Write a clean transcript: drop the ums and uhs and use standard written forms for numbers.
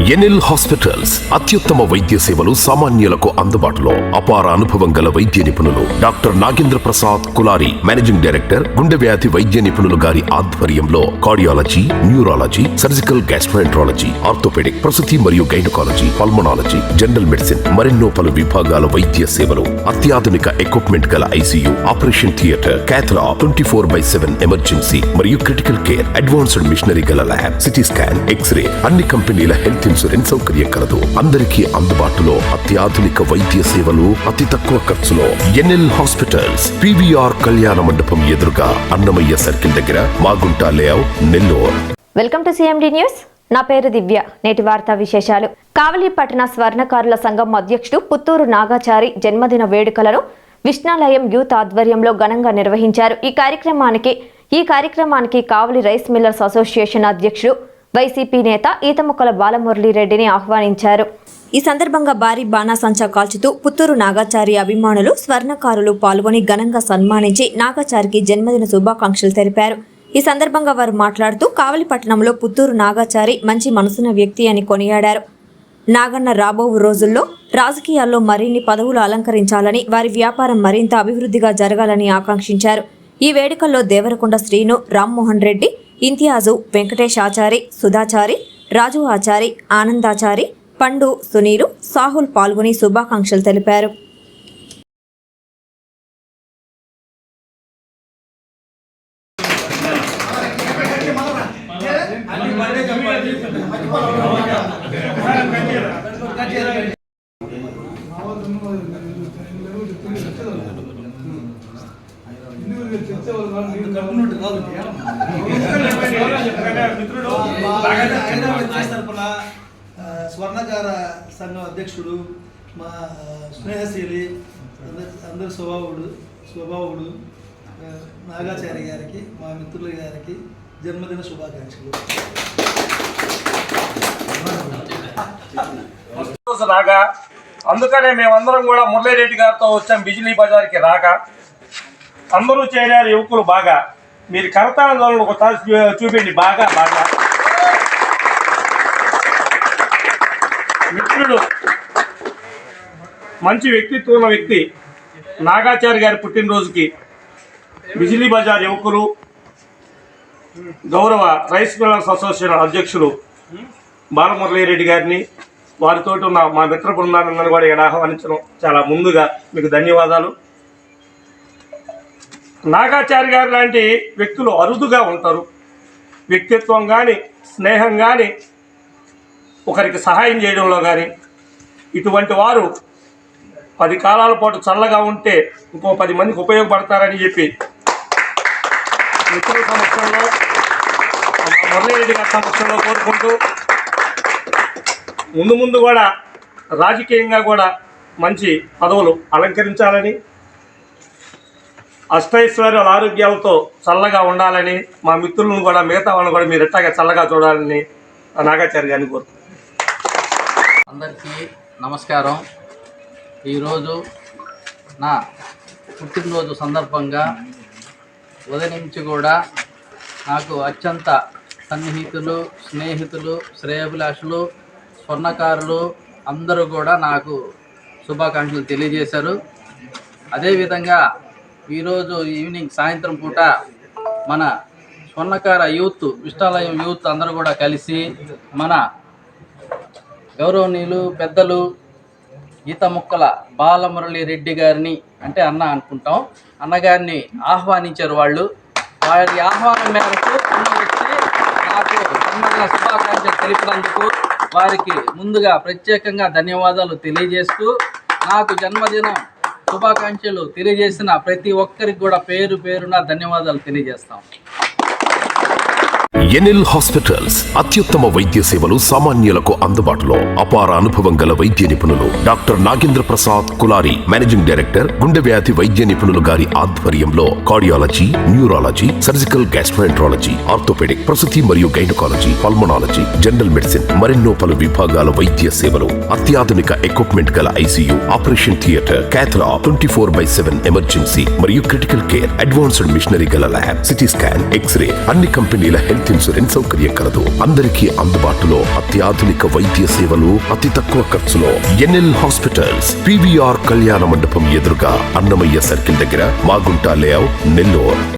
NL hospitals అత్యుత్తమ వైద్య సేవలు సామాన్యులకు అందుబాటులో. అపార అనుభవం గల వైద్య నిపుణులు doctor Nagendra Prasad Kulari, managing director, గుండె వ్యాధి వైద్య నిపుణులు గారి ఆధ్వర్యంలో cardiology, neurology, surgical gastroenterology, orthopaedic, ప్రసూతి మరియు గైనకాలజీ, పల్మనాలజీ, జనరల్ మెడిసిన్ మరెన్నో పలు విభాగాల వైద్య సేవలు. అత్యాధునిక ఎక్విప్మెంట్ గల ICU, operation theatre, cath lab, 24/7 emergency మరియు క్రిటికల్ కేర్, అడ్వాన్స్డ్ మిషనరీ గల ల్యాబ్, సిటీ స్కాన్, ఎక్స్రే, అన్ని కంపెనీల హెల్త్ ఇన్సూరెన్స్ సౌకర్యం కలదు. అందరికీ అందుబాటులో అత్యాధునిక వైద్య సేవలు అతి తక్కువ ఖర్చులో. ఎన్ఎల్ హాస్పిటల్స్, పివిఆర్ కళ్యాణ మండపం ఎదురుగా, అన్నమయ్య సర్కిల్ దగ్గర, Magunta layout, Nellore. Welcome to CMD news. నా పేరు దివ్య. నేటి వార్తా విశేషాలు. కావలి పట్టణ స్వర్ణకారుల సంఘం అధ్యక్షుడు పుత్తూరు నాగాచారి జన్మదిన వేడుకలను విష్ణాలయం యూత్ ఆధ్వర్యంలో ఘనంగా నిర్వహించారు. ఈ కార్యక్రమానికి కావలి రైస్ మిల్లర్స్ అసోసియేషన్ అధ్యక్షుడు వైసీపీ నేత ఈతముక్కల బాలమురళీరెడ్డిని ఆహ్వానించారు. ఈ సందర్భంగా భారీ బాణాసంచా కాల్చుతూ పుత్తూరు నాగాచారి అభిమానులు, స్వర్ణకారులు పాల్గొని ఘనంగా సన్మానించి నాగాచారికి జన్మదిన శుభాకాంక్షలు తెలిపారు. ఈ సందర్భంగా వారు మాట్లాడుతూ కావలి పట్టణంలో పుత్తూరు నాగాచారి మంచి మనసున్న వ్యక్తి అని కొనియాడారు. నాగన్న రాబో రోజుల్లో రాజకీయాల్లో మరిన్ని పదవులు అలంకరించాలని, వారి వ్యాపారం మరింత అభివృద్ధిగా జరగాలని ఆకాంక్షించారు. ఈ వేడుకల్లో దేవరకొండ శ్రీను, రామ్మోహన్ రెడ్డి, ఇంతియాజు, వెంకటేష్ ఆచారి, సుధాచారి, రాజు ఆచారి, ఆనందాచారి, పండు, సునీలు, సాహుల్ పాల్గొని శుభాకాంక్షలు తెలిపారు. స్వర్ణకార సంఘం అధ్యక్షుడు, మా స్నేహశీలి, అందరి స్వభావుడు నాగాచార్య గారికి, మా మిత్రుల గారికి జన్మదిన శుభాకాంక్షలు. రాగా అందుకనే మేమందరం కూడా మురళీరెడ్డి గారితో వచ్చాం. బిజిలీ బజార్కి రాక అందరూ చేరారు యువకులు. బాగా మీరు కరతాళ ధ్వనులు ఒకసారి చూపిండి. బాగా మిత్రుడు, మంచి వ్యక్తిత్వం ఉన్న వ్యక్తి నాగాచారి గారి పుట్టినరోజుకి బిజిలీ బజార్ యువకులు, గౌరవ రైస్ మిల్లర్స్ అసోసియేషన్ అధ్యక్షులు బాలమురళీరెడ్డి గారిని, వారితో ఉన్న మా మిత్ర బృందాన్ని కూడా ఇక్కడ ఆహ్వానించడం చాలా ముందుగా మీకు ధన్యవాదాలు. నాగాచారి గారు లాంటి వ్యక్తులు అరుదుగా ఉంటారు. వ్యక్తిత్వం కానీ, స్నేహం కానీ, ఒకరికి సహాయం చేయడంలో కానీ, ఇటువంటి వారు 10 కాలాల పాటు చల్లగా ఉంటే ఇంకో 10 మందికి ఉపయోగపడతారని చెప్పి మిత్రుల సమక్షంలో, మురళీరెడ్డి గారి సమక్షంలో కోరుకుంటూ, ముందు కూడా రాజకీయంగా కూడా మంచి పదవులు అలంకరించాలని, అష్టైశ్వర్యాల ఆరోగ్యాలతో చల్లగా ఉండాలని, మా మిత్రులను కూడా, మిగతా వాళ్ళని కూడా మీరు ఎట్లాగా చల్లగా చూడాలని నాగాచార్య గారిని కోరుతున్నాను. అందరికీ నమస్కారం. ఈరోజు నా పుట్టినరోజు సందర్భంగా ఉదయం నుంచి కూడా నాకు అత్యంత సన్నిహితులు, స్నేహితులు, శ్రేయోభిలాషులు, స్వర్ణకారులు అందరూ కూడా నాకు శుభాకాంక్షలు తెలియజేశారు. అదేవిధంగా ఈరోజు ఈవినింగ్, సాయంత్రం పూట మన స్వర్ణకార యూత్, విష్ణాలయం యూత్ అందరూ కూడా కలిసి మన గౌరవనీయులు పెద్దలు ఈతముక్కల బాలమురళీరెడ్డి గారిని, అంటే అన్న అనుకుంటాం, అన్నగారిని ఆహ్వానించారు. వారి ఆహ్వానం మేరకు వచ్చి నాకు జన్మదిన శుభాకాంక్షలు తెలిపినందుకు వారికి ముందుగా ప్రత్యేకంగా ధన్యవాదాలు తెలియజేస్తూ, నాకు జన్మదినం శుభాకాంక్షలు తెలియజేసిన ప్రతి ఒక్కరికి కూడా పేరు పేరున ధన్యవాదాలు తెలియజేస్తాం. ఎన్ఎల్ హాస్పిటల్స్ అత్యుత్తమ వైద్య సేవలు సామాన్యులకు అందుబాటులో. అపార అనుభవం గల వైద్య నిపుణులు doctor Nagendra Prasad Kulari, managing director, గుండె వ్యాధి వైద్య నిపుణులు గారి ఆధ్వర్యంలో cardiology, neurology, surgical gastroenterology, orthopaedic, ప్రసూతి మరియు గైనకాలజీ, పల్మనాలజీ, జనరల్ మెడిసిన్ మరెన్నో పలు విభాగాల వైద్య సేవలు. అత్యాధునిక ఎక్విప్మెంట్ గల ICU, operation theatre, cath lab, 24/7 emergency మరియు క్రిటికల్ కేర్, అడ్వాన్స్డ్ మిషనరీ గల ల్యాబ్, సిటీ స్కాన్, ఎక్స్రే, అన్ని కంపెనీల హెల్త్ ఇన్సూరెన్స్ సౌకర్యం కలదు. అందరికీ అందుబాటులో అత్యాధునిక వైద్య సేవలు అతి తక్కువ ఖర్చులో. ఎన్ఎల్ హాస్పిటల్స్, PVR కళ్యాణ మండపం ఎదురుగా, అన్నమయ్య సర్కిల్ దగ్గర, మాగుంట లేఅవుట్, నెల్లూరు.